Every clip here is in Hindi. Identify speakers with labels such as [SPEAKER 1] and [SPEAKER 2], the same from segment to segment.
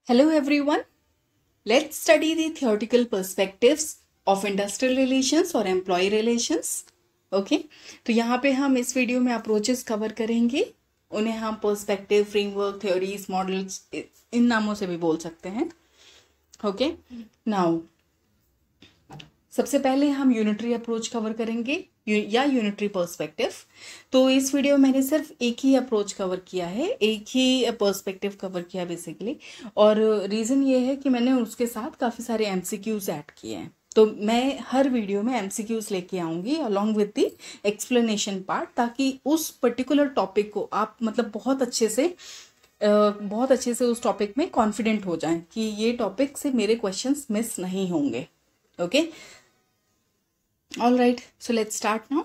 [SPEAKER 1] Hello everyone. Let's study the theoretical perspectives of industrial relations और employee relations. Okay? तो यहाँ पे हम इस वीडियो में अप्रोचेस कवर करेंगे. उन्हें हम perspective, framework, theories, models in नामों से भी बोल सकते हैं. ओके, नाउ सबसे पहले हम यूनिटरी अप्रोच कवर करेंगे या यूनिटरी पर्सपेक्टिव. तो इस वीडियो में मैंने सिर्फ एक ही अप्रोच कवर किया है, एक ही पर्सपेक्टिव कवर किया बेसिकली. और रीज़न ये है कि मैंने उसके साथ काफ़ी सारे एमसीक्यूज ऐड किए हैं. तो मैं हर वीडियो में एमसीक्यूज लेके आऊँगी along with the explanation part, ताकि उस पर्टिकुलर टॉपिक को आप मतलब बहुत अच्छे से उस टॉपिक में कॉन्फिडेंट हो जाएं कि ये टॉपिक से मेरे क्वेश्चंस मिस नहीं होंगे. Okay, all right, so let's start now.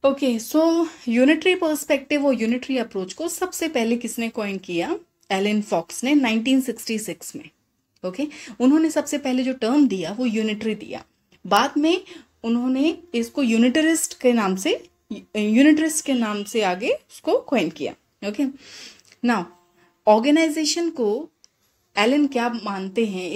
[SPEAKER 1] Okay, so unitary perspective और unitary approach को सबसे पहले किसने कॉइन किया? एलन फॉक्स ने 1966 में. ओके, उन्होंने सबसे पहले जो टर्म दिया वो यूनिटरी दिया. बाद में उन्होंने इसको यूनिटरिस्ट के नाम से आगे उसको कॉइन किया. ओके, नाउ ऑर्गेनाइजेशन को एलन क्या मानते हैं,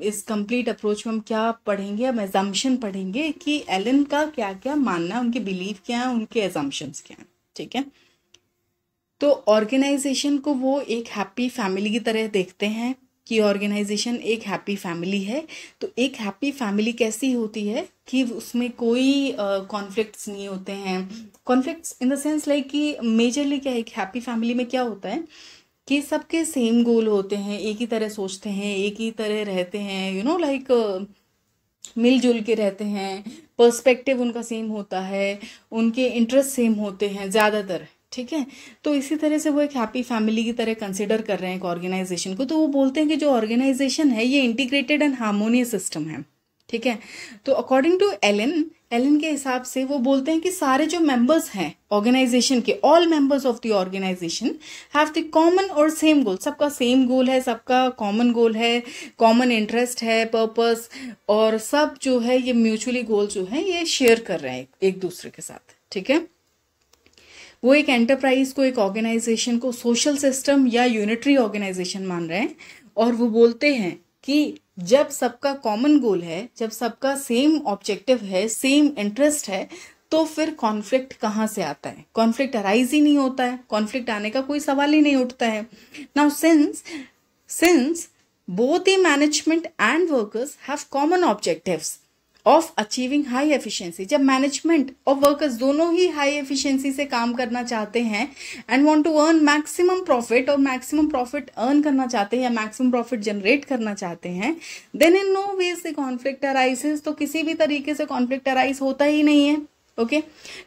[SPEAKER 1] इस कंप्लीट अप्रोच में हम क्या पढ़ेंगे? हम एजम्पशन पढ़ेंगे कि एलन का क्या क्या मानना, उनके बिलीव क्या है, उनके एजम्पशंस क्या हैं. ठीक है, तो ऑर्गेनाइजेशन को वो एक हैप्पी फैमिली की तरह देखते हैं कि ऑर्गेनाइजेशन एक हैप्पी फैमिली है. तो एक हैप्पी फैमिली कैसी होती है कि उसमें कोई कॉन्फ्लिक्ट्स नहीं होते हैं. Conflicts in the sense like कि मेजरली क्या, एक हैप्पी फैमिली में क्या होता है कि सबके सेम गोल होते हैं, एक ही तरह सोचते हैं, एक ही तरह रहते हैं, लाइक मिलजुल के रहते हैं. पर्सपेक्टिव उनका सेम होता है, उनके इंटरेस्ट सेम होते हैं ज़्यादातर. ठीक है, तो इसी तरह से वो एक हैप्पी फैमिली की तरह कंसिडर कर रहे हैं एक ऑर्गेनाइजेशन को. तो वो बोलते हैं कि जो ऑर्गेनाइजेशन है ये इंटीग्रेटेड एंड हार्मोनियस सिस्टम है. ठीक है, तो अकॉर्डिंग टू एलन के हिसाब से वो बोलते हैं कि सारे जो मेंबर्स हैं ऑर्गेनाइजेशन के, all members of the organisation have the common और सेम गोल. सबका सेम गोल है, सबका कॉमन गोल है, कॉमन इंटरेस्ट है, पर्पस, और सब जो है ये म्यूचुअली गोल जो है ये शेयर कर रहे हैं एक दूसरे के साथ. ठीक है, वो एक एंटरप्राइज को, एक ऑर्गेनाइजेशन को सोशल सिस्टम या यूनिटरी ऑर्गेनाइजेशन मान रहे हैं. और वो बोलते हैं कि जब सबका कॉमन गोल है, जब सबका सेम ऑब्जेक्टिव है, सेम इंटरेस्ट है, तो फिर कॉन्फ्लिक्ट कहाँ से आता है? कॉन्फ्लिक्ट अराइज ही नहीं होता है, कॉन्फ्लिक्ट आने का कोई सवाल ही नहीं उठता है. Now since both the management and workers have common objectives of achieving high efficiency. जब मैनेजमेंट और वर्कर्स दोनों ही हाई एफिशिएंसी से काम करना चाहते हैं and want to earn maximum profit, और मैक्सिमम प्रॉफिट अर्न करना चाहते हैं या मैक्सिमम प्रॉफिट जनरेट करना चाहते हैं, देन इन नो वे से कॉन्फ्लिक्ट अराइजेस. तो किसी भी तरीके से कॉन्फ्लिक्ट अराइज होता ही नहीं है. ओके,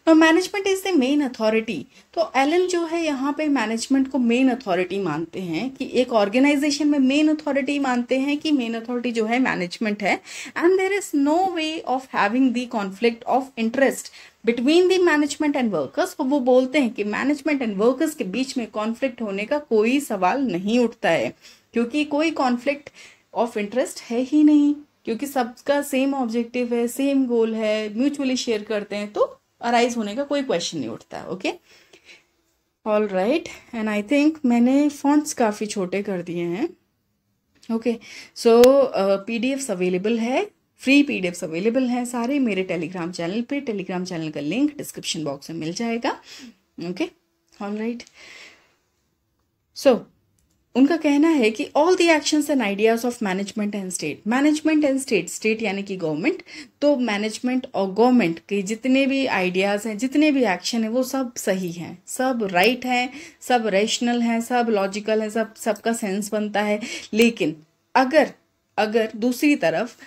[SPEAKER 1] तो management is the main authority. तो एलन जो है यहाँ पे मैनेजमेंट को मेन अथॉरिटी मानते हैं कि एक ऑर्गेनाइजेशन में मेन अथॉरिटी मानते हैं कि मेन अथॉरिटी जो है मैनेजमेंट है. And there is no way of having the conflict of interest between the management and workers. और वो बोलते हैं कि मैनेजमेंट एंड वर्कर्स के बीच में कॉन्फ्लिक्ट होने का कोई सवाल नहीं उठता है, क्योंकि कोई कॉन्फ्लिक्ट ऑफ इंटरेस्ट है ही नहीं, क्योंकि सबका सेम ऑब्जेक्टिव है, सेम गोल है, म्यूचुअली शेयर करते हैं, तो अराइज होने का कोई क्वेश्चन नहीं उठता. Okay, all right. And I think मैंने फॉन्ट्स काफ़ी छोटे कर दिए हैं. ओके, सो पीडीएफ्स अवेलेबल है, फ्री पीडीएफ्स अवेलेबल हैं सारे मेरे टेलीग्राम चैनल पे. टेलीग्राम चैनल का लिंक डिस्क्रिप्शन बॉक्स में मिल जाएगा. Okay, all right. सो उनका कहना है कि all the actions and ideas of management and state यानी कि गवर्नमेंट. तो मैनेजमेंट और गवर्नमेंट के जितने भी आइडियाज हैं, जितने भी एक्शन है, वो सब सही हैं, सब राइट हैं, सब रैशनल हैं, सब लॉजिकल हैं, सबका सेंस बनता है. लेकिन अगर दूसरी तरफ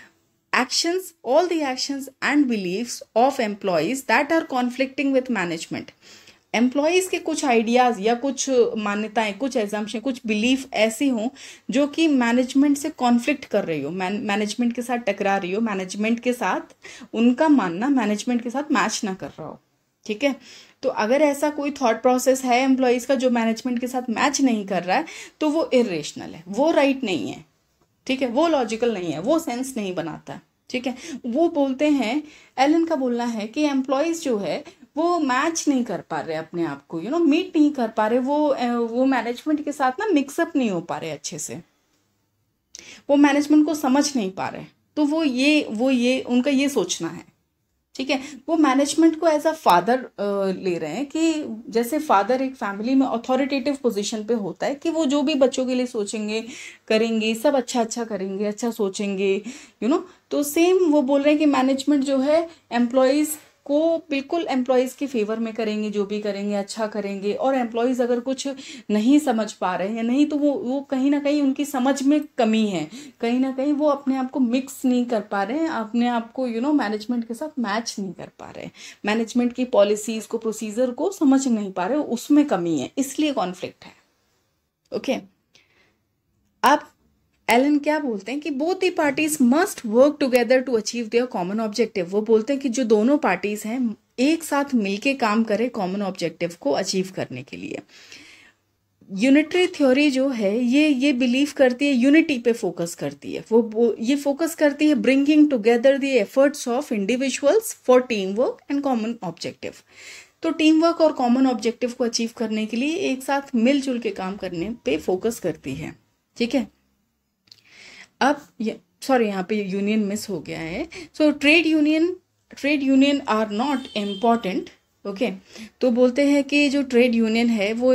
[SPEAKER 1] actions, all the actions and believes of employees that are conflicting with management, employees के कुछ आइडियाज़ या कुछ मान्यताएं, कुछ एग्जाम्पशन, कुछ बिलीफ ऐसी हों जो कि मैनेजमेंट से कॉन्फ्लिक्ट कर रही हो, मैनेजमेंट के साथ टकरा रही हो, मैनेजमेंट के साथ उनका मानना मैनेजमेंट के साथ मैच ना कर रहा हो. ठीक है, तो अगर ऐसा कोई थॉट प्रोसेस है एम्प्लॉयज़ का जो मैनेजमेंट के साथ मैच नहीं कर रहा है, तो वो इर्रेशनल है, वो राइट नहीं है. ठीक है, वो लॉजिकल नहीं है, वो सेंस नहीं बनाता. ठीक है, वो बोलते हैं, एलन का बोलना है कि एम्प्लॉयज़ जो है वो मैच नहीं कर पा रहे अपने आप को, मीट नहीं कर पा रहे, वो मैनेजमेंट के साथ ना मिक्सअप नहीं हो पा रहे अच्छे से, वो मैनेजमेंट को समझ नहीं पा रहे। तो वो ये उनका ये सोचना है, ठीक है। वो मैनेजमेंट को एज अ फादर ले रहे हैं कि जैसे फादर एक फैमिली में अथॉरिटेटिव पोजीशन पे होता है कि वो जो भी बच्चों के लिए सोचेंगे, करेंगे, सब अच्छा अच्छा करेंगे, अच्छा सोचेंगे, तो सेम वो बोल रहे हैं कि मैनेजमेंट जो है एम्प्लॉयज़ को बिल्कुल एम्प्लॉयज़ के फेवर में करेंगे, जो भी करेंगे अच्छा करेंगे। और एम्प्लॉयज़ अगर कुछ नहीं समझ पा रहे हैं नहीं, तो वो कहीं ना कहीं उनकी समझ में कमी है, कहीं ना कहीं वो अपने आप को मिक्स नहीं कर पा रहे हैं, अपने आप को मैनेजमेंट के साथ मैच नहीं कर पा रहे हैं, मैनेजमेंट की पॉलिसीज़ को, प्रोसीजर को समझ नहीं पा रहे, उसमें कमी है, इसलिए कॉन्फ्लिक्ट है। ओके, अब एलन क्या बोलते हैं कि both the parties must work together to achieve their common objective. वो बोलते हैं कि जो दोनों पार्टीज हैं एक साथ मिलके काम करें कॉमन ऑब्जेक्टिव को अचीव करने के लिए। यूनिटरी थ्योरी जो है ये बिलीव करती है, यूनिटी पे फोकस करती है, वो ये फोकस करती है bringing together the efforts of individuals for team work and common objective. तो टीम वर्क और कॉमन ऑब्जेक्टिव को अचीव करने के लिए एक साथ मिलजुल के काम करने पे फोकस करती है, ठीक है। अब सॉरी, यहाँ पे यूनियन मिस हो गया है। So trade union are not important. Okay, तो बोलते हैं कि जो ट्रेड यूनियन है वो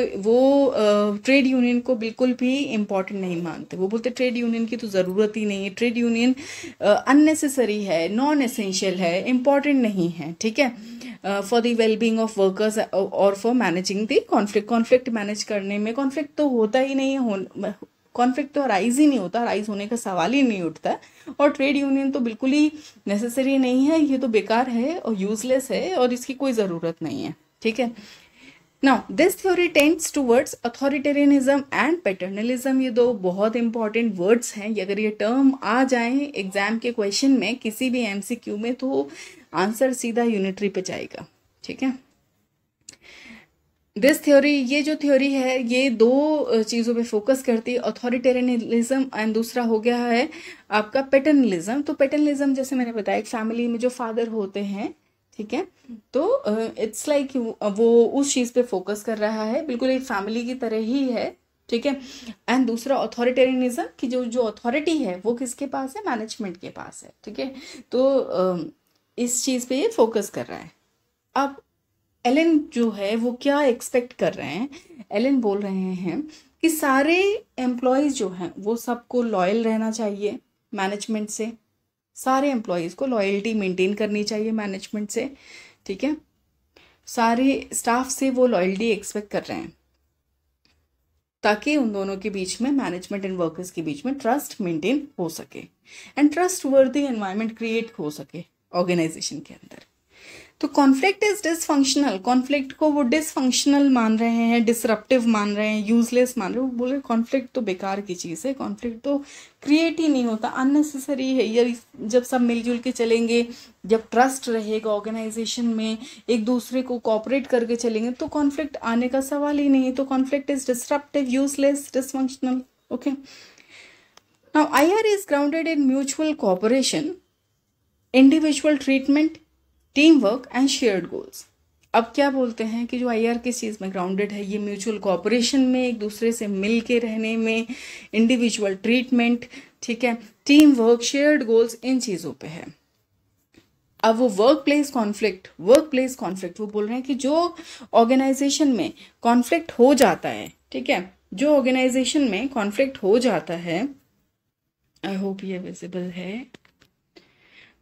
[SPEAKER 1] ट्रेड यूनियन को बिल्कुल भी इम्पॉर्टेंट नहीं मानते। वो बोलते ट्रेड यूनियन की तो ज़रूरत ही नहीं है, ट्रेड यूनियन अननेसेसरी है, नॉन एसेंशियल है, इम्पॉर्टेंट नहीं है, ठीक है, for the wellbeing of workers और for managing the conflict manage करने में। कॉन्फ्लिक्ट तो होता ही नहीं है, कॉन्फ्लिक्ट तो राइज ही नहीं होता, राइज होने का सवाल ही नहीं उठता। और ट्रेड यूनियन तो बिल्कुल ही नेसेसरी नहीं है, ये तो बेकार है और यूजलेस है और इसकी कोई ज़रूरत नहीं है, ठीक है। Now this theory tends towards authoritarianism and paternalism. ये दो बहुत इंपॉर्टेंट वर्ड्स हैं, अगर ये टर्म आ जाए एग्जाम के क्वेश्चन में किसी भी एमसीक्यू में तो आंसर सीधा यूनिटरी पे जाएगा, ठीक है। दिस थ्योरी, ये जो थ्योरी है ये दो चीज़ों पे फोकस करती है, अथॉरिटेरियनिज्म एंड दूसरा हो गया है आपका पैटर्नलिज्म। तो पैटर्नलिज्म जैसे मैंने बताया एक फैमिली में जो फादर होते हैं, ठीक है, तो इट्स लाइक वो उस चीज़ पे फोकस कर रहा है, बिल्कुल एक फैमिली की तरह ही है, ठीक है। एंड दूसरा अथॉरिटेरियनिज्म की जो अथॉरिटी है वो किसके पास है, मैनेजमेंट के पास है, ठीक है। तो इस चीज़ पे ये फोकस कर रहा है। अब एलन जो है वो क्या एक्सपेक्ट कर रहे हैं, एलन बोल रहे हैं कि सारे एम्प्लॉयज़ जो हैं वो सबको लॉयल रहना चाहिए मैनेजमेंट से, सारे एम्प्लॉयज़ को लॉयल्टी मेंटेन करनी चाहिए मैनेजमेंट से, ठीक है। सारे स्टाफ से वो लॉयल्टी एक्सपेक्ट कर रहे हैं ताकि उन दोनों के बीच में, मैनेजमेंट एंड वर्कर्स के बीच में ट्रस्ट मेंटेन हो सके एंड ट्रस्ट वर्दी एनवायरनमेंट क्रिएट हो सके ऑर्गेनाइजेशन के अंदर। तो कॉन्फ्लिक्ट इज डिसफंक्शनल, कॉन्फ्लिक्ट को वो डिसफंक्शनल मान रहे हैं, डिसरप्टिव मान रहे हैं, यूजलेस मान रहे हैं। वो बोल रहे कॉन्फ्लिक्ट तो बेकार की चीज़ है, कॉन्फ्लिक्ट तो क्रिएट ही नहीं होता, अननेसेसरी है। ये जब सब मिलजुल के चलेंगे, जब ट्रस्ट रहेगा ऑर्गेनाइजेशन में, एक दूसरे को कोऑपरेट करके चलेंगे तो कॉन्फ्लिक्ट आने का सवाल ही नहीं। तो conflict is disruptive, useless, dysfunctional. Okay, now IR is grounded in mutual cooperation, individual treatment, team work and shared goals. अब क्या बोलते हैं कि जो IR किस चीज़ में ग्राउंडेड है, ये म्यूचुअल कोऑपरेशन में, एक दूसरे से मिल के रहने में, इंडिविजुअल ट्रीटमेंट, ठीक है, टीम वर्क, शेयर्ड गोल्स, इन चीज़ों पे है। अब वो वर्क प्लेस कॉन्फ्लिक्ट वो बोल रहे हैं कि जो ऑर्गेनाइजेशन में कॉन्फ्लिक्ट हो जाता है, ठीक है, जो ऑर्गेनाइजेशन में कॉन्फ्लिक्ट हो जाता है, आई होप ये विजिबल है।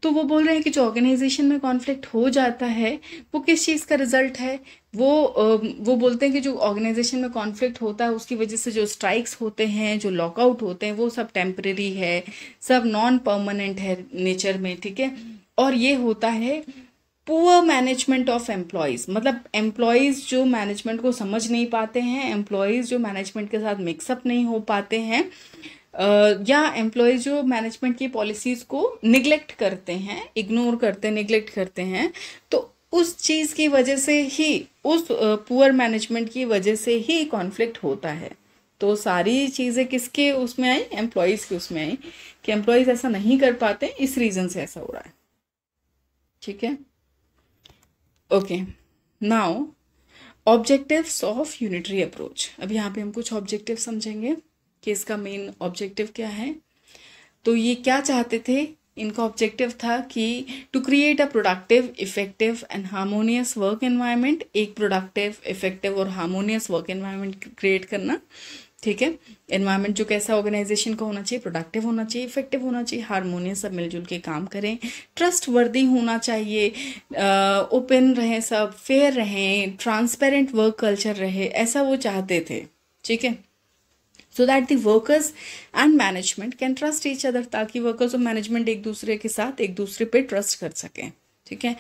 [SPEAKER 1] तो वो बोल रहे हैं कि जो ऑर्गेनाइजेशन में कॉन्फ्लिक्ट हो जाता है वो किस चीज़ का रिजल्ट है, वो बोलते हैं कि जो ऑर्गेनाइजेशन में कॉन्फ्लिक्ट होता है उसकी वजह से जो स्ट्राइक्स होते हैं, जो लॉकआउट होते हैं, वो सब टेम्परेरी है, सब नॉन परमानेंट है नेचर में, ठीक है। और ये होता है पुअर मैनेजमेंट ऑफ एम्प्लॉयज़, मतलब एम्प्लॉयज़ जो मैनेजमेंट को समझ नहीं पाते हैं, एम्प्लॉयज़ जो मैनेजमेंट के साथ मिक्सअप नहीं हो पाते हैं, या एम्प्लॉयज जो मैनेजमेंट की पॉलिसीज़ को निगलेक्ट करते हैं, इग्नोर करते हैं, निगलेक्ट करते हैं, तो उस चीज़ की वजह से ही, उस पुअर मैनेजमेंट की वजह से ही कॉन्फ्लिक्ट होता है। तो सारी चीज़ें किसके उसमें आई, एम्प्लॉयज़ के उसमें आई कि एम्प्लॉयज़ ऐसा नहीं कर पाते, इस रीज़न से ऐसा हो रहा है, ठीक है। Okay, now objectives of unitary approach. अब यहाँ पे हम कुछ ऑब्जेक्टिव समझेंगे कि इसका मेन ऑब्जेक्टिव क्या है। तो ये क्या चाहते थे, इनका ऑब्जेक्टिव था कि to create a productive, effective and harmonious work environment. एक प्रोडक्टिव, इफेक्टिव और हार्मोनियस वर्क एनवायरनमेंट क्रिएट करना, ठीक है। एनवायरनमेंट जो कैसा ऑर्गेनाइजेशन का होना चाहिए, प्रोडक्टिव होना चाहिए, इफेक्टिव होना चाहिए, हार्मोनियस, सब मिलजुल के काम करें, ट्रस्ट वर्दी होना चाहिए, ओपन रहें, सब फेयर रहें, ट्रांसपेरेंट वर्क कल्चर रहे, ऐसा वो चाहते थे, ठीक है। So that the workers and management can trust each other, ताकि वर्कर्स और मैनेजमेंट एक दूसरे के साथ एक दूसरे पे ट्रस्ट कर सकें, ठीक है।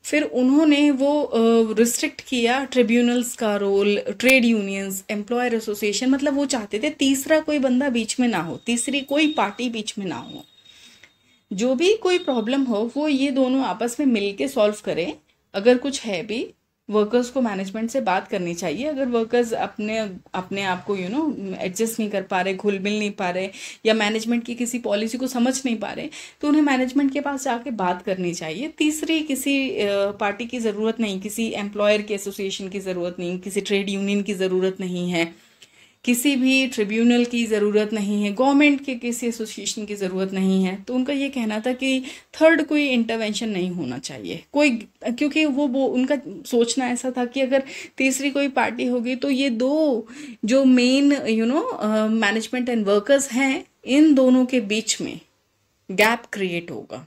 [SPEAKER 1] फिर उन्होंने वो रिस्ट्रिक्ट किया ट्रिब्यूनल्स का role, trade unions, employer association, मतलब वो चाहते थे तीसरा कोई बंदा बीच में ना हो, तीसरी कोई पार्टी बीच में ना हो। जो भी कोई प्रॉब्लम हो वो ये दोनों आपस में मिल के सॉल्व करें। अगर कुछ है भी, वर्कर्स को मैनेजमेंट से बात करनी चाहिए। अगर वर्कर्स अपने अपने आप को एडजस्ट नहीं कर पा रहे, घुल मिल नहीं पा रहे, या मैनेजमेंट की किसी पॉलिसी को समझ नहीं पा रहे, तो उन्हें मैनेजमेंट के पास जाके बात करनी चाहिए। तीसरी किसी पार्टी की ज़रूरत नहीं, किसी एम्प्लॉयर के एसोसिएशन की ज़रूरत नहीं, किसी ट्रेड यूनियन की ज़रूरत नहीं है, किसी भी ट्रिब्यूनल की ज़रूरत नहीं है, गवर्नमेंट के किसी एसोसिएशन की ज़रूरत नहीं है। तो उनका ये कहना था कि थर्ड कोई इंटरवेंशन नहीं होना चाहिए कोई, क्योंकि वो उनका सोचना ऐसा था कि अगर तीसरी कोई पार्टी होगी तो ये दो जो मेन मैनेजमेंट एंड वर्कर्स हैं, इन दोनों के बीच में गैप क्रिएट होगा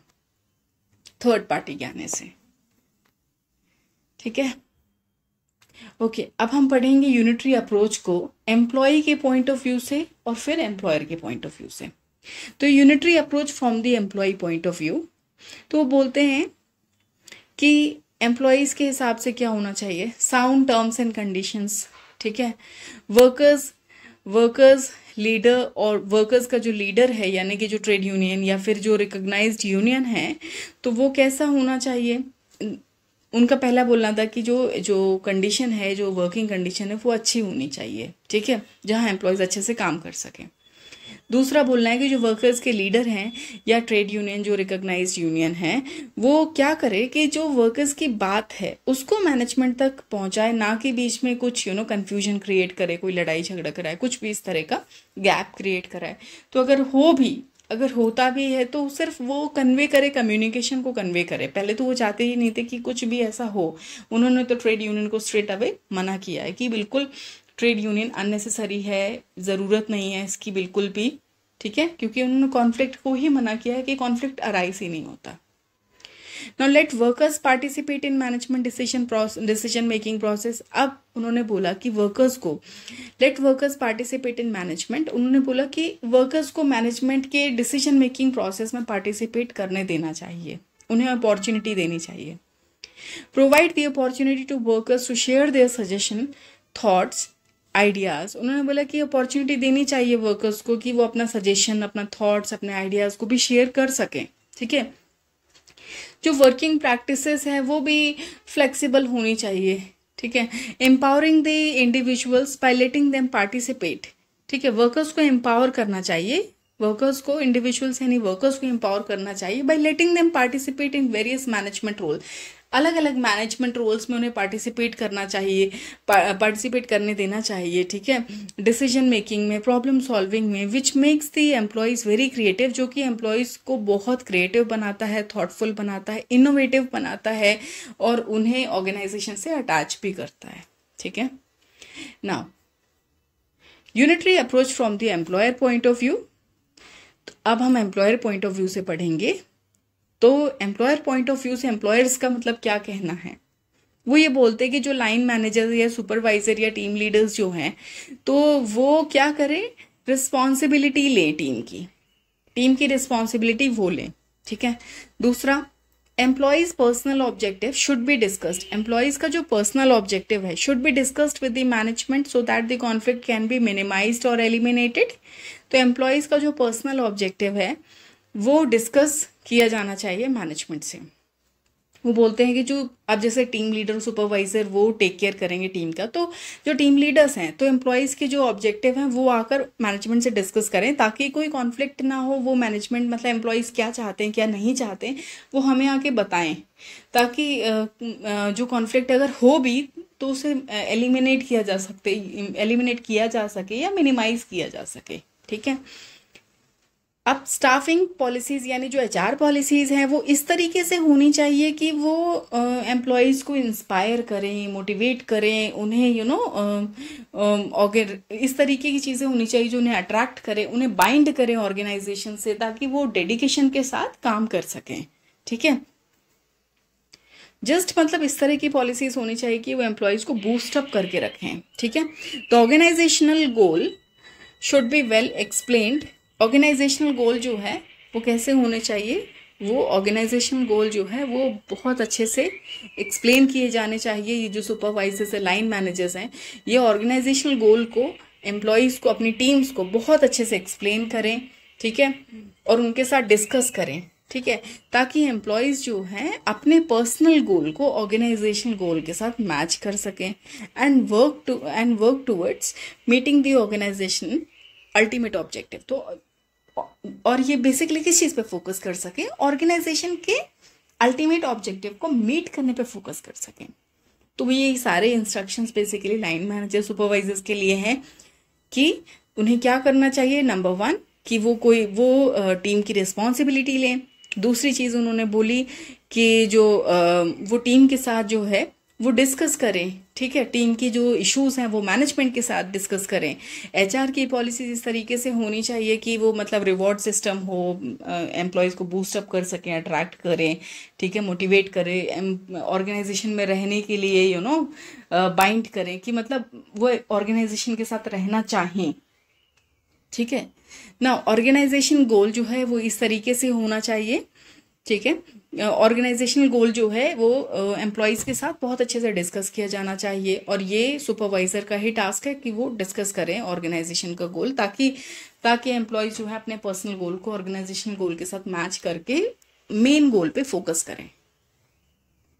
[SPEAKER 1] थर्ड पार्टी के आने से, ठीक है। ओके, अब हम पढ़ेंगे यूनिटरी अप्रोच को एम्प्लॉय के पॉइंट ऑफ व्यू से और फिर एम्प्लॉयर के पॉइंट ऑफ व्यू से। तो unitary approach from the employee point of view, तो वो बोलते हैं कि एम्प्लॉयज़ के हिसाब से क्या होना चाहिए, साउंड टर्म्स एंड कंडीशंस, ठीक है। वर्कर्स लीडर, और वर्कर्स का जो लीडर है यानी कि जो ट्रेड यूनियन या फिर जो रिकॉग्नाइज्ड यूनियन है, तो वो कैसा होना चाहिए। उनका पहला बोलना था कि जो कंडीशन है, जो वर्किंग कंडीशन है, वो अच्छी होनी चाहिए, ठीक है, जहां एम्प्लॉयज़ अच्छे से काम कर सकें। दूसरा बोलना है कि जो वर्कर्स के लीडर हैं या ट्रेड यूनियन जो रिकॉग्नाइज्ड यूनियन है, वो क्या करे कि जो वर्कर्स की बात है उसको मैनेजमेंट तक पहुंचाए, ना कि बीच में कुछ कंफ्यूजन क्रिएट करे, कोई लड़ाई झगड़ा कराए, कुछ भी इस तरह का गैप क्रिएट कराए। तो अगर होता भी है तो सिर्फ वो कन्वे करे, कम्युनिकेशन को कन्वे करे। पहले तो वो चाहते ही नहीं थे कि कुछ भी ऐसा हो। उन्होंने तो ट्रेड यूनियन को स्ट्रेट अवे मना किया है कि बिल्कुल ट्रेड यूनियन अननेसेसरी है, ज़रूरत नहीं है इसकी बिल्कुल भी, ठीक है, क्योंकि उन्होंने कॉन्फ्लिक्ट को ही मना किया है कि कॉन्फ्लिक्ट अराइज ही नहीं होता। Now let workers participate in management decision making process. अब उन्होंने बोला कि वर्कर्स को let workers participate in management, उन्होंने बोला कि वर्कर्स को मैनेजमेंट के डिसीजन मेकिंग प्रोसेस में पार्टिसिपेट करने देना चाहिए, उन्हें अपॉर्चुनिटी देनी चाहिए। Provide the opportunity to workers to share their suggestion, thoughts, ideas. उन्होंने बोला कि अपॉर्चुनिटी देनी चाहिए वर्कर्स को कि वो अपना सजेशन, अपना थॉट्स, अपने आइडियाज़ को भी शेयर कर सकें, ठीक है। जो वर्किंग प्रैक्टिसेस हैं वो भी फ्लेक्सिबल होनी चाहिए, ठीक है। Empowering the individuals by letting them participate, ठीक है। वर्कर्स को एम्पावर करना चाहिए, वर्कर्स को, इंडिविजुअल्स यानी वर्कर्स को एम्पावर करना चाहिए by letting them participate in various management role. अलग अलग मैनेजमेंट रोल्स में उन्हें पार्टिसिपेट करना चाहिए, पार्टिसिपेट करने देना चाहिए, ठीक है। डिसीजन मेकिंग में, प्रॉब्लम सॉल्विंग में, which makes the employees very creative, जो कि एम्प्लॉयज़ को बहुत क्रिएटिव बनाता है, थॉटफुल बनाता है, इनोवेटिव बनाता है और उन्हें ऑर्गेनाइजेशन से अटैच भी करता है, ठीक है। Now unitary approach from the employer point of view. तो अब हम एम्प्लॉयर पॉइंट ऑफ व्यू से पढ़ेंगे। तो एम्प्लॉयर पॉइंट ऑफ व्यू से एम्प्लॉयर्स का मतलब क्या कहना है, वो ये बोलते हैं कि जो लाइन मैनेजर या सुपरवाइजर या टीम लीडर्स जो हैं, तो वो क्या करें, रिस्पॉन्सिबिलिटी ले, टीम की रिस्पॉन्सिबिलिटी वो लें, ठीक है। दूसरा, employees personal objective should be discussed. Employees का जो पर्सनल ऑब्जेक्टिव है should be discussed with the management so that the conflict can be minimised और एलिमिनेटेड। तो एम्प्लॉयज का जो पर्सनल ऑब्जेक्टिव है वो डिस्कस किया जाना चाहिए मैनेजमेंट से। वो बोलते हैं कि जो अब जैसे टीम लीडर सुपरवाइजर वो टेक केयर करेंगे टीम का, तो जो टीम लीडर्स हैं तो एम्प्लॉयज़ के जो ऑब्जेक्टिव हैं वो आकर मैनेजमेंट से डिस्कस करें ताकि कोई कॉन्फ्लिक्ट ना हो। वो मैनेजमेंट मतलब एम्प्लॉयज़ क्या चाहते हैं क्या नहीं चाहते हैं वो हमें आके बताएं, ताकि जो कॉन्फ्लिक्ट अगर हो भी तो उसे एलिमिनेट किया जा सके या मिनिमाइज किया जा सके। ठीक है। अब स्टाफिंग पॉलिसीज़ यानी जो एचआर पॉलिसीज़ हैं वो इस तरीके से होनी चाहिए कि वो एम्प्लॉयज़ को इंस्पायर करें, मोटिवेट करें, उन्हें इस तरीके की चीज़ें होनी चाहिए जो उन्हें अट्रैक्ट करें, उन्हें बाइंड करें ऑर्गेनाइजेशन से, ताकि वो डेडिकेशन के साथ काम कर सकें। ठीक है। जस्ट मतलब इस तरह की पॉलिसीज़ होनी चाहिए कि वो एम्प्लॉयज़ को बूस्ट अप करके रखें। ठीक है। तो organisational goal should be well explained. Organisational goal जो है वो कैसे होने चाहिए, वो ऑर्गेनाइजेशनल गोल जो है वो बहुत अच्छे से एक्सप्लेन किए जाने चाहिए। ये जो सुपरवाइजर्स है, लाइन मैनेजर्स हैं, ये ऑर्गेनाइजेशनल गोल को एम्प्लॉयज़ को, अपनी टीम्स को बहुत अच्छे से एक्सप्लेन करें। ठीक है। और उनके साथ डिस्कस करें। ठीक है। ताकि एम्प्लॉयज़ जो हैं अपने पर्सनल गोल को ऑर्गेनाइजेशनल गोल के साथ मैच कर सकें and work towards meeting the organisation ultimate objective. तो और ये बेसिकली किस चीज़ पे फोकस कर सकें, ऑर्गेनाइजेशन के अल्टीमेट ऑब्जेक्टिव को मीट करने पे फोकस कर सकें। तो ये सारे instructions basically line manager supervisors के लिए हैं कि उन्हें क्या करना चाहिए। नंबर 1 कि वो टीम की रिस्पॉन्सिबिलिटी लें। दूसरी चीज़ उन्होंने बोली कि वो टीम के साथ जो है वो डिस्कस करें। ठीक है। टीम की जो इश्यूज हैं वो मैनेजमेंट के साथ डिस्कस करें। एचआर की पॉलिसीज इस तरीके से होनी चाहिए कि वो मतलब रिवॉर्ड सिस्टम हो, एम्प्लॉयज़ को बूस्ट अप कर सकें, अट्रैक्ट करें। ठीक है। मोटिवेट करें, ऑर्गेनाइजेशन में रहने के लिए बाइंड करें कि मतलब वो ऑर्गेनाइजेशन के साथ रहना चाहें। ठीक है ना। ऑर्गेनाइजेशन गोल जो है वो इस तरीके से होना चाहिए। ठीक है। ऑर्गेनाइजेशनल गोल जो है वो एम्प्लॉयज़ के साथ बहुत अच्छे से डिस्कस किया जाना चाहिए, और ये सुपरवाइज़र का ही टास्क है कि वो डिस्कस करें ऑर्गेनाइजेशन का गोल, ताकि एम्प्लॉयज़ जो है अपने पर्सनल गोल को ऑर्गेनाइजेशनल गोल के साथ मैच करके मेन गोल पे फोकस करें।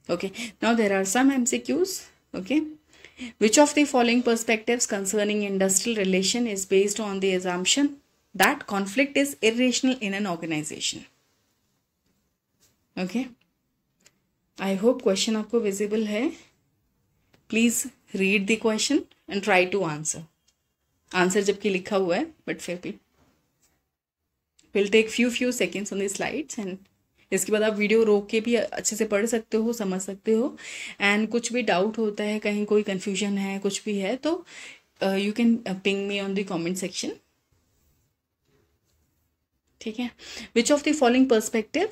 [SPEAKER 1] Okay. Now there are some MCQs. Okay. Which of the following perspectives concerning industrial relation is based on the assumption that conflict is irrational in an organization? Okay. I hope question आपको visible है. Please read the question and try to answer. Answer जबकि लिखा हुआ है, but फिर भी we'll take few seconds on the slides, and इसके बाद आप वीडियो रोक के भी अच्छे से पढ़ सकते हो, समझ सकते हो, एंड कुछ भी डाउट होता है, कहीं कोई कंफ्यूजन है, कुछ भी है, तो you can ping me on the comment section. ठीक है। Which of the following perspective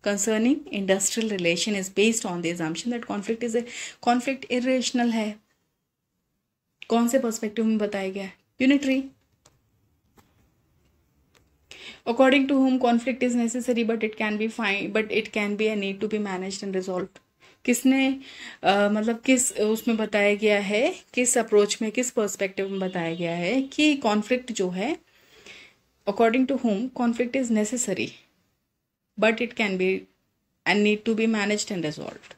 [SPEAKER 1] concerning industrial relation is based on the assumption that conflict irrational है? कौन से पर्सपेक्टिव में बताया गया है? Unitary. According to whom conflict is necessary but it can be a need to be managed and resolved? किसने मतलब किस उसमें बताया गया है, किस अप्रोच में, किस पर्सपेक्टिव में बताया गया है कि कॉन्फ्लिक्ट जो है, according to whom conflict is necessary but it can be and need to be managed and resolved?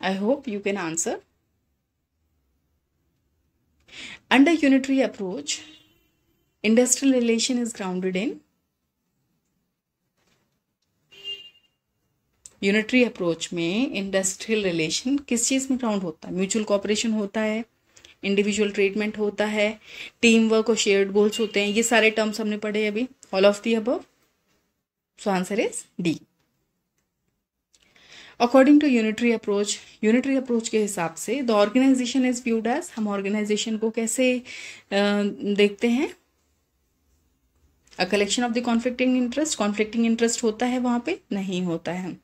[SPEAKER 1] I hope you can answer. Under unitary approach, industrial relation is grounded in unitary approach में इंडस्ट्रियल रिलेशन किस चीज़ में ग्राउंड होता है? म्यूचुअल कोऑपरेशन होता है, इंडिविजुअल ट्रीटमेंट होता है, टीम वर्क और शेयर्ड गोल्स होते हैं। ये सारे टर्म्स हमने पढ़े अभी, all of the above. So answer is D. According to unitary approach के हिसाब से the organisation is viewed as, हम ऑर्गेनाइजेशन को कैसे देखते हैं? A collection of the conflicting interest होता है वहां पे? नहीं होता है।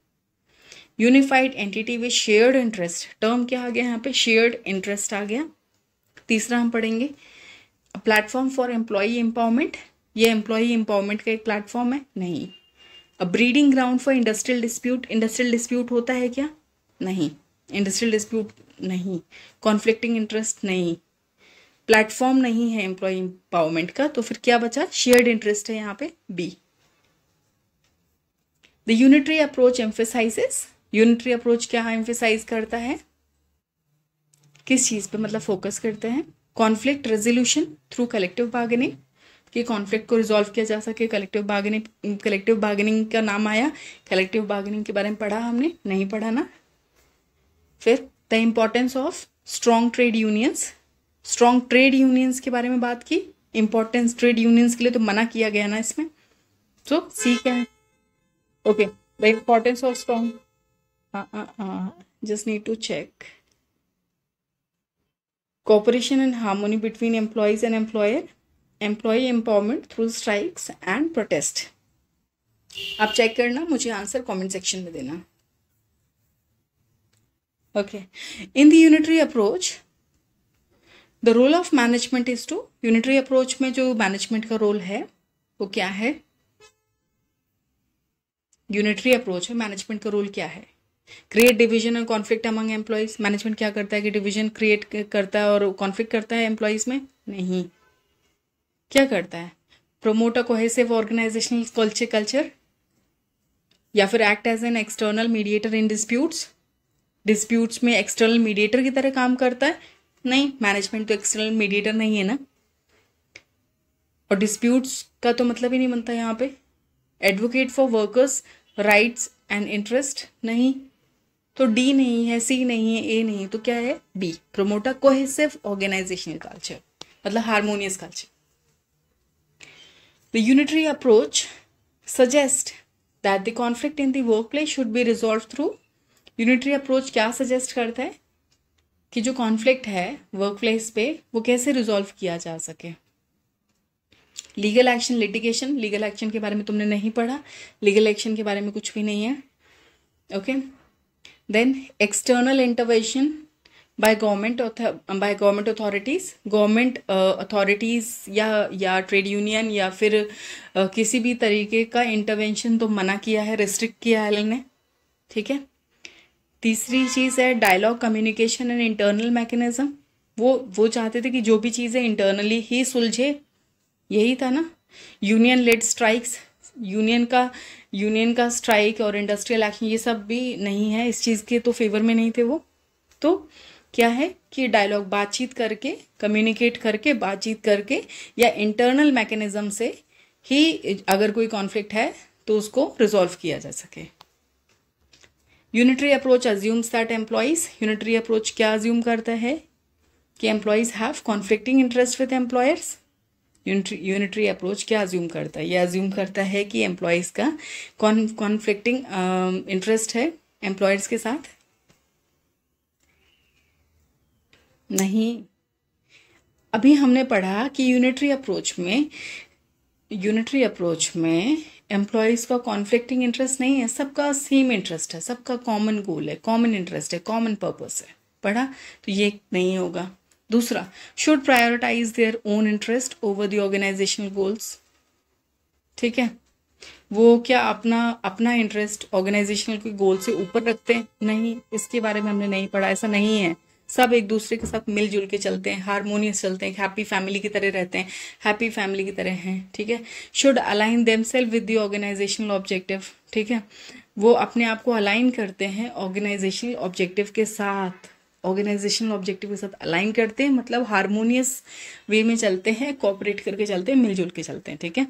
[SPEAKER 1] Unified entity with shared interest, term क्या आ गया यहाँ पे? शेयर्ड इंटरेस्ट आ गया। तीसरा हम पढ़ेंगे प्लेटफॉर्म फॉर एम्प्लॉई एम्पावरमेंट, ये एम्प्लॉई एम्पावरमेंट का एक प्लेटफॉर्म है? नहीं। A breeding ground for industrial dispute होता है क्या? नहीं। इंडस्ट्रियल डिस्प्यूट नहीं, कॉन्फ्लिक्टिंग इंटरेस्ट नहीं, प्लेटफॉर्म नहीं है एम्प्लॉय एम्पावरमेंट का, तो फिर क्या बचा? शेयर्ड इंटरेस्ट है यहाँ पे, B. The unitary approach emphasises, unitary approach क्या एम्फेसाइज करता है, किस चीज़ पे मतलब फोकस करते हैं, conflict resolution through collective bargaining, कि कॉन्फ्लिक्ट को रिजॉल्व किया जा सके। कलेक्टिव बार्गेनिंग का नाम आया, कलेक्टिव बार्गेनिंग के बारे में पढ़ा हमने, नहीं पढ़ा ना। फिर the importance of strong trade unions, strong trade unions के बारे में बात की, इंपॉर्टेंस ट्रेड यूनियंस के लिए तो मना किया गया ना इसमें। तो सी क्या है, okay, the importance of strong, just need to check, cooperation and harmony between employees and employer, employee empowerment through strikes and protest। आप चेक करना, मुझे आंसर कमेंट सेक्शन में देना। Okay, in the unitary approach the role of management is to, unitary approach में जो मैनेजमेंट का रोल है वो क्या है, यूनिटरी अप्रोच है, मैनेजमेंट का रोल क्या है, क्रिएट डिवीजन और कॉन्फ्लिक्ट अमंग एम्प्लॉयज। मैनेजमेंट क्या करता है कि डिवीजन क्रिएट करता है और कॉन्फ्लिक्ट करता है एम्प्लॉयज में, नहीं। क्या करता है, promote a cohesive organisational culture, या फिर act as an external mediator in disputes में एक्सटर्नल मीडिएटर की तरह काम करता है, नहीं। मैनेजमेंट तो एक्सटर्नल मीडिएटर नहीं है ना, और डिस्प्यूट्स का तो मतलब ही नहीं बनता यहाँ पे। Advocate for workers rights and interest, नहीं। तो डी नहीं है, सी नहीं है, ए नहीं है, तो क्या है, B, promote a cohesive organisational culture, मतलब harmonious culture. The unitary approach suggest that the conflict in the work place should be resolve through, unitary approach क्या सजेस्ट करता है कि जो कॉन्फ्लिक्ट है वर्क प्लेस पे वो कैसे रिजॉल्व किया जा सके। Legal action, litigation, legal action के बारे में तुमने नहीं पढ़ा, लीगल एक्शन के बारे में कुछ भी नहीं है, okay. Then external intervention by government authorities, government authorities या ट्रेड यूनियन या फिर किसी भी तरीके का इंटरवेंशन तो मना किया है, रिस्ट्रिक्ट किया है ने, ठीक है। तीसरी चीज़ है dialogue, communication and internal mechanism, वो चाहते थे कि जो भी चीज़ें इंटरनली ही सुलझे, यही था ना। यूनियन लेड स्ट्राइक्स, यूनियन का स्ट्राइक और इंडस्ट्रियल एक्शन ये सब भी नहीं है, इस चीज़ के तो फेवर में नहीं थे वो। तो क्या है कि डायलॉग, बातचीत करके, कम्युनिकेट करके, बातचीत करके या इंटरनल मैकेनिज्म से ही अगर कोई कॉन्फ्लिक्ट है तो उसको रिजॉल्व किया जा सके। Unitary approach assumes that employees, unitary approach क्या अज्यूम करता है कि employees have conflicting interest with employers. Unitary approach क्या अज्यूम करता है, ये अज्यूम करता है कि एम्प्लॉयज़ का कॉन्फ्लिक्टिंग इंटरेस्ट है एम्प्लॉयर्स के साथ, नहीं। अभी हमने पढ़ा कि यूनिटरी अप्रोच में एम्प्लॉयज़ का कॉन्फ्लिक्टिंग इंटरेस्ट नहीं है, सबका सेम इंटरेस्ट है, सबका कॉमन गोल है, कॉमन इंटरेस्ट है, कॉमन पर्पस है, पढ़ा, तो ये नहीं होगा। दूसरा, should prioritise their own interest over the organisational goals, ठीक है। वो क्या अपना इंटरेस्ट ऑर्गेनाइजेशनल के गोल से ऊपर रखते हैं, नहीं, इसके बारे में हमने नहीं पढ़ा, ऐसा नहीं है। सब एक दूसरे के साथ मिलजुल के चलते हैं, हारमोनियस चलते हैं, हैप्पी फैमिली की तरह रहते हैं, हैप्पी फैमिली की तरह हैं, ठीक है। Should align themselves with the organisational objective, ठीक है। वो अपने आप को अलाइन करते हैं ऑर्गेनाइजेशनल ऑब्जेक्टिव के साथ, ऑर्गेनाइजेशनल ऑब्जेक्टिव के साथ अलाइन करते हैं, मतलब हारमोनियस वे में चलते हैं, कोऑपरेट करके चलते हैं, मिलजुल के चलते हैं, ठीक है।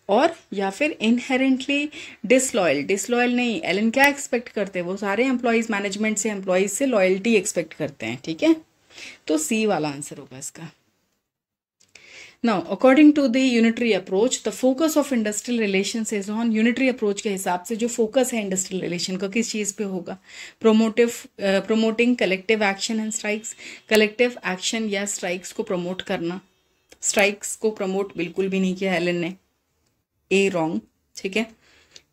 [SPEAKER 1] और या फिर इनहेरेंटली डिसलॉयल नहीं, एलन क्या एक्सपेक्ट करते हैं, वो सारे एम्प्लॉयज मैनेजमेंट से, एम्प्लॉयज से लॉयल्टी एक्सपेक्ट करते हैं, ठीक है। तो सी वाला आंसर होगा इसका। Now according to the unitary approach the focus of industrial relations is on, unitary approach के हिसाब से जो फोकस है इंडस्ट्रियल रिलेशन का किस चीज़ पे होगा, promoting collective action and strikes, collective action या स्ट्राइक्स को प्रमोट करना। स्ट्राइक्स को प्रमोट बिल्कुल भी नहीं किया एलन ने, ए रॉन्ग, ठीक है।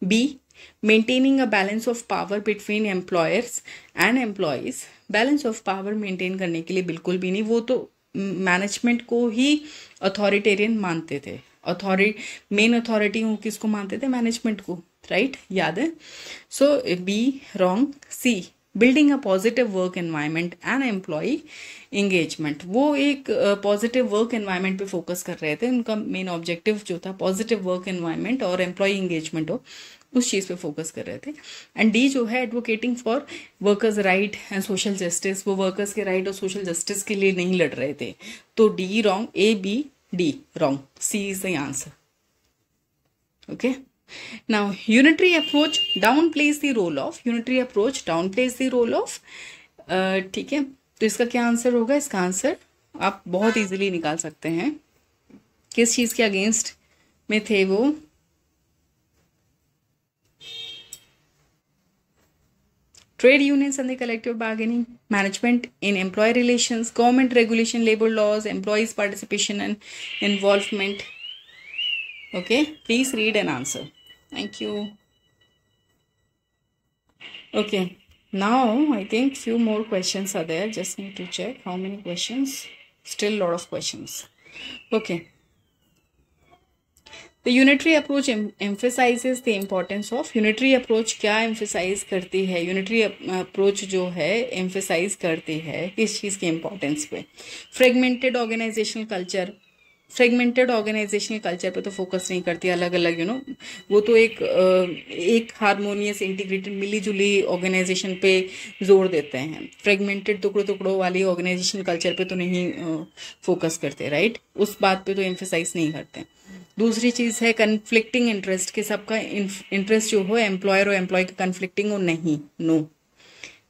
[SPEAKER 1] B, maintaining a balance of power between employers and employees, balance of power maintain करने के लिए बिल्कुल भी नहीं, वो तो मैनेजमेंट को ही अथॉरिटेरियन मानते थे, मेन अथॉरिटी वो किसको मानते थे, मैनेजमेंट को, राइट, याद है। So B wrong. C, building a positive work environment and employ engagement, वो एक पॉजिटिव वर्क एनवायरनमेंट पे फोकस कर रहे थे, उनका मेन ऑब्जेक्टिव जो था पॉजिटिव वर्क एनवायरनमेंट और एम्प्लॉय इंगेजमेंट हो, उस चीज़ पे फोकस कर रहे थे। एंड डी जो है advocating for workers right and social justice, वो वर्कर्स के राइट और सोशल जस्टिस के लिए नहीं लड़ रहे थे। तो D wrong, A B D wrong, C is the answer. Okay, now unitary approach downplays the role of, unitary approach downplays the role of, ठीक है। तो इसका क्या आंसर होगा? इसका आंसर आप बहुत इजीली निकाल सकते हैं। किस चीज के अगेंस्ट में थे वो? Trade unions and the collective bargaining, management in employee relations, government regulation, labour laws, employees participation and involvement. Okay, please read and answer. Thank you. Okay, now I think few more questions are there. Just need to check how many questions. Still lot of questions. Okay. The unitary approach emphasizes the importance of, unitary approach क्या emphasize करती है? unitary approach जो है emphasize करती है किस चीज़ की importance पे? fragmented organizational culture, fragmented organisational culture पे तो फोकस नहीं करती, अलग अलग वो तो एक हारमोनियस इंटीग्रेटेड मिली जुली ऑर्गेनाइजेशन पे जोर देते हैं। फ्रेगमेंटेड टुकड़ों टुकड़ों वाली ऑर्गेनाइजेशन कल्चर पे तो नहीं फोकस करते, राइट? उस बात पे तो एम्फेसाइज नहीं करते। दूसरी चीज़ है कन्फ्लिक्टिंग इंटरेस्ट, कि सबका इंटरेस्ट जो हो एम्प्लॉयर और एम्प्लॉय का कन्फ्लिक्टिंग हो नहीं, नो,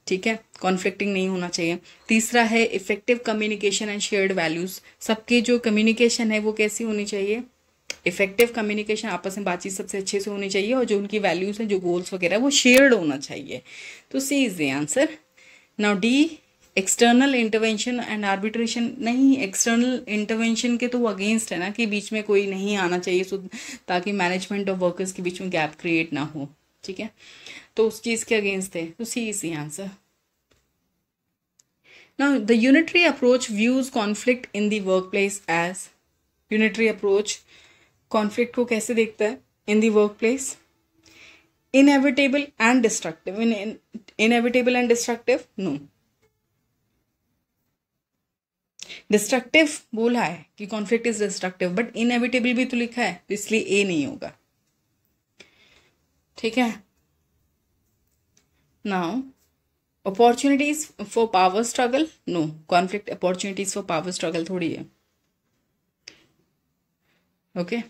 [SPEAKER 1] ठीक है, कॉन्फ्लिक्टिंग नहीं होना चाहिए। तीसरा है effective communication and shared values, सबकी जो कम्युनिकेशन है वो कैसी होनी चाहिए? इफेक्टिव कम्युनिकेशन, आपस में बातचीत सबसे अच्छे से होनी चाहिए, और जो उनकी वैल्यूज हैं, जो गोल्स वगैरह, वो शेयर्ड होना चाहिए। तो C is the answer. Now D, external intervention and arbitration, नहीं, एक्सटर्नल इंटरवेंशन के तो वो अगेंस्ट है ना, कि बीच में कोई नहीं आना चाहिए, ताकि मैनेजमेंट और वर्कर्स के बीच में गैप क्रिएट ना हो, ठीक है, तो उस चीज के अगेंस्ट थे। तो C is the answer. Now, the unitary approach views conflict in the workplace as, unitary approach conflict को कैसे देखता है? In the workplace, inevitable and destructive. Inevitable and destructive? No. Destructive बोला है कि conflict is destructive, but inevitable भी तो लिखा है, तो इसलिए A नहीं होगा, ठीक है। Now, opportunities for power struggle? No, conflict opportunities for power struggle थोड़ी है। Okay,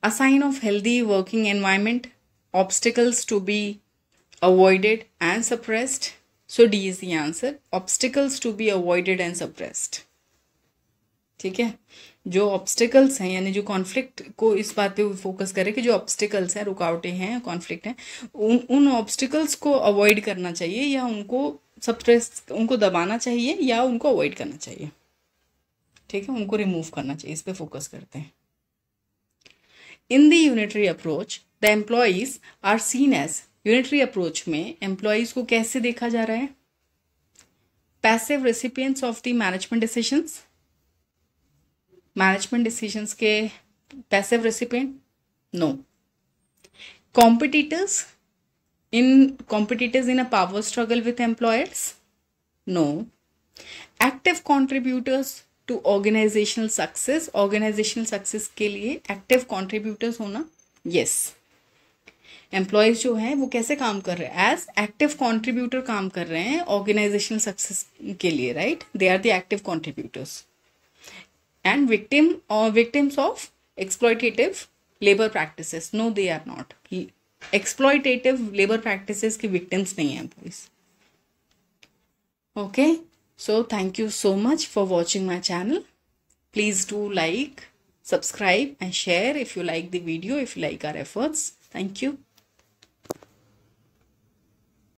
[SPEAKER 1] a sign of healthy working environment, obstacles to be avoided and suppressed. So D is the answer, obstacles to be avoided and suppressed, ठीक है। जो ऑब्स्टिकल्स हैं, यानी जो कॉन्फ्लिक्ट को इस बात पे फोकस करें कि जो ऑब्स्टिकल्स हैं, रुकावटें हैं, कॉन्फ्लिक्ट हैं, उन ऑब्स्टिकल्स को अवॉइड करना चाहिए, या उनको सप्रेस, उनको दबाना चाहिए, या उनको अवॉइड करना चाहिए, ठीक है, उनको रिमूव करना चाहिए, इस पे फोकस करते हैं। In the unitary approach the employees are seen as, unitary approach में एम्प्लॉयज को कैसे देखा जा रहा है? Passive recipients of the management decisions, management decisions के passive recipient? No. Competitors in a power struggle with employers? No. Active contributors to organisational success, organisational success के लिए एक्टिव कॉन्ट्रीब्यूटर्स होना? यस। एम्प्लॉयज जो है वो कैसे काम कर रहे हैं? एज एक्टिव कॉन्ट्रीब्यूटर काम कर रहे हैं ऑर्गेनाइजेशनल सक्सेस के लिए, right? They are the active contributors. And victims of exploitative labor practices? No, they are not. Exploitative labor practices की victims नहीं हैं employees. Okay, so thank you so much for watching my channel. Please do like, subscribe and share if you like the video, if you like our efforts. Thank you.